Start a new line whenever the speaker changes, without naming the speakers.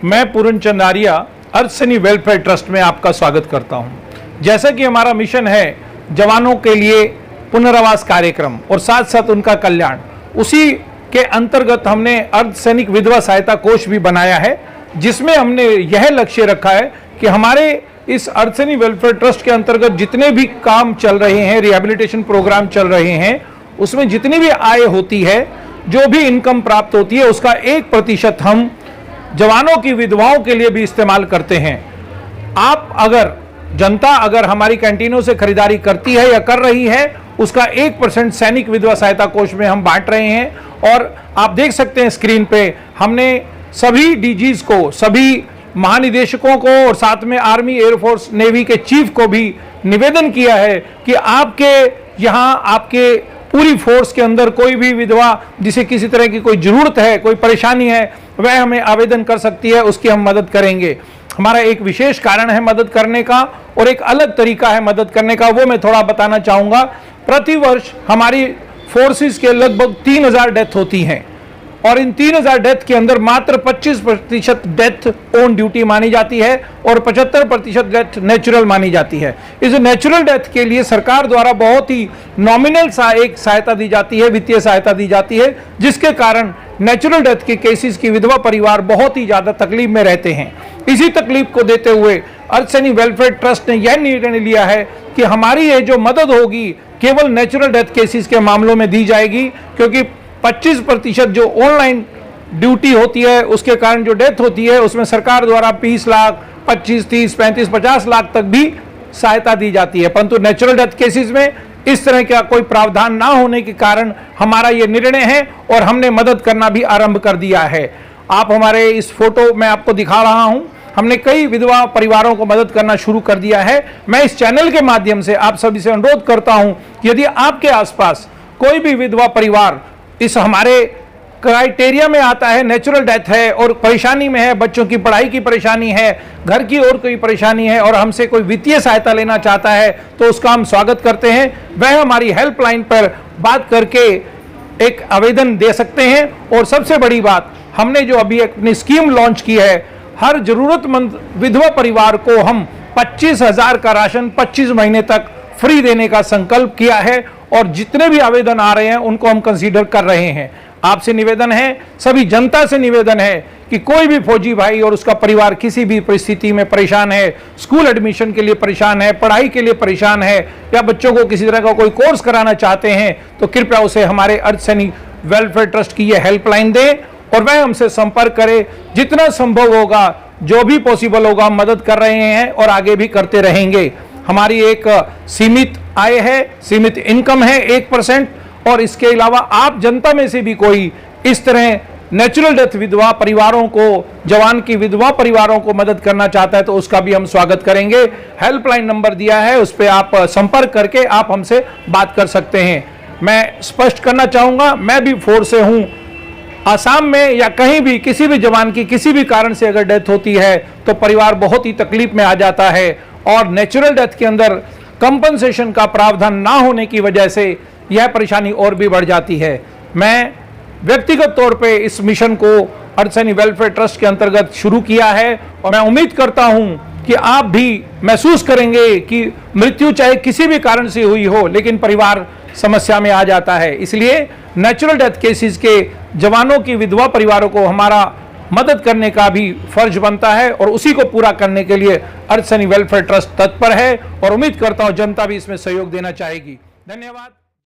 मैं पूरन चंदारिया अर्थ सैनिक welfare trust में आपका स्वागत करता हूं। जैसा कि हमारा मिशन है जवानों के लिए पुनर्वास कार्यक्रम और साथ साथ उनका कल्याण, उसी के अंतर्गत हमने अर्ध सैनिक विधवा सहायता कोष भी बनाया है, जिसमें हमने यह लक्ष्य रखा है कि हमारे इस अर्ध सैनिक वेलफेयर ट्रस्ट के अंतर्गत जितने भी काम चल रहे हैं, रिहैबिलिटेशन प्रोग्राम चल रहे हैं, उसमें जितनी भी आय होती है, जो भी इनकम प्राप्त होती है, उसका 1% हम जवानों की विधवाओं के लिए भी इस्तेमाल करते हैं। जनता अगर हमारी कैंटीनों से खरीदारी करती है या कर रही है, उसका 1% सैनिक विधवा सहायता कोष में हम बांट रहे हैं। और आप देख सकते हैं स्क्रीन पे, हमने सभी डीजीज को, सभी महानिदेशकों को और साथ में आर्मी, एयरफोर्स, नेवी के चीफ को भी निवेदन किया है कि आपके यहाँ, आपके पूरी फोर्स के अंदर कोई भी विधवा जिसे किसी तरह की कोई जरूरत है, कोई परेशानी है, वह हमें आवेदन कर सकती है, उसकी हम मदद करेंगे। हमारा एक विशेष कारण है मदद करने का और एक अलग तरीका है मदद करने का, वो मैं थोड़ा बताना चाहूँगा। प्रतिवर्ष हमारी फोर्सेस के लगभग 3000 डेथ होती हैं और इन 3000 डेथ के अंदर मात्र 25% डेथ ऑन ड्यूटी मानी जाती है और 75% डेथ नेचुरल मानी जाती है। इस नेचुरल डेथ के लिए सरकार द्वारा बहुत ही नॉमिनल एक सहायता दी जाती है, वित्तीय सहायता दी जाती है, जिसके कारण नेचुरल डेथ के केसेस की विधवा परिवार बहुत ही ज्यादा तकलीफ में रहते हैं। इसी तकलीफ को देते हुए अर्ध सैनिक वेलफेयर ट्रस्ट ने यह निर्णय लिया है कि हमारी ये जो मदद होगी केवल नेचुरल डेथ केसेस के मामलों में दी जाएगी, क्योंकि 25% जो ऑनलाइन ड्यूटी होती है उसके कारण जो डेथ होती है, उसमें सरकार द्वारा 20 लाख, 25, 30, 35, 50 लाख तक भी सहायता दी जाती है। परंतु नेचुरल डेथ केसेस में इस तरह का कोई प्रावधान ना होने के कारण हमारा ये निर्णय है और हमने मदद करना भी आरंभ कर दिया है। आप हमारे इस फोटो में आपको दिखा रहा हूं, हमने कई विधवा परिवारों को मदद करना शुरू कर दिया है। मैं इस चैनल के माध्यम से आप सभी से अनुरोध करता हूं कि यदि आपके आसपास कोई भी विधवा परिवार इस हमारे क्राइटेरिया में आता है, नेचुरल डेथ है और परेशानी में है, बच्चों की पढ़ाई की परेशानी है, घर की और कोई परेशानी है और हमसे कोई वित्तीय सहायता लेना चाहता है, तो उसका हम स्वागत करते हैं। वह हमारी हेल्पलाइन पर बात करके एक आवेदन दे सकते हैं। और सबसे बड़ी बात, हमने जो अभी अपनी स्कीम लॉन्च की है, हर जरूरतमंद विधवा परिवार को हम 25,000 का राशन 25 महीने तक फ्री देने का संकल्प किया है और जितने भी आवेदन आ रहे हैं उनको हम कंसीडर कर रहे हैं। आपसे निवेदन है, सभी जनता से निवेदन है कि कोई भी फौजी भाई और उसका परिवार किसी भी परिस्थिति में परेशान है, स्कूल एडमिशन के लिए परेशान है, पढ़ाई के लिए परेशान है या बच्चों को किसी तरह का कोई कोर्स कराना चाहते हैं, तो कृपया उसे हमारे अर्ध सैनिक वेलफेयर ट्रस्ट की यह हेल्पलाइन दें और वह हमसे संपर्क करे। जितना संभव होगा, जो भी पॉसिबल होगा, हम मदद कर रहे हैं और आगे भी करते रहेंगे। हमारी एक सीमित आय है, सीमित इनकम है 1%, और इसके अलावा आप जनता में से भी कोई इस तरह नेचुरल डेथ विधवा परिवारों को, जवान की विधवा परिवारों को मदद करना चाहता है, तो उसका भी हम स्वागत करेंगे। हेल्पलाइन नंबर दिया है, उस पर आप संपर्क करके आप हमसे बात कर सकते हैं। मैं स्पष्ट करना चाहूँगा, मैं भी फोर्स से हूँ। आसाम में या कहीं भी किसी भी जवान की किसी भी कारण से अगर डेथ होती है तो परिवार बहुत ही तकलीफ में आ जाता है और नेचुरल डेथ के अंदर कंपनसेशन का प्रावधान ना होने की वजह से यह परेशानी और भी बढ़ जाती है। मैं व्यक्तिगत तौर पे इस मिशन को अर्ध सैनिक वेलफेयर ट्रस्ट के अंतर्गत शुरू किया है और मैं उम्मीद करता हूं कि आप भी महसूस करेंगे कि मृत्यु चाहे किसी भी कारण से हुई हो, लेकिन परिवार समस्या में आ जाता है। इसलिए नेचुरल डेथ केसेस के जवानों की विधवा परिवारों को हमारा मदद करने का भी फर्ज बनता है और उसी को पूरा करने के लिए अर्ध सैनिक वेलफेयर ट्रस्ट तत्पर है और उम्मीद करता हूं जनता भी इसमें सहयोग देना चाहेगी। धन्यवाद।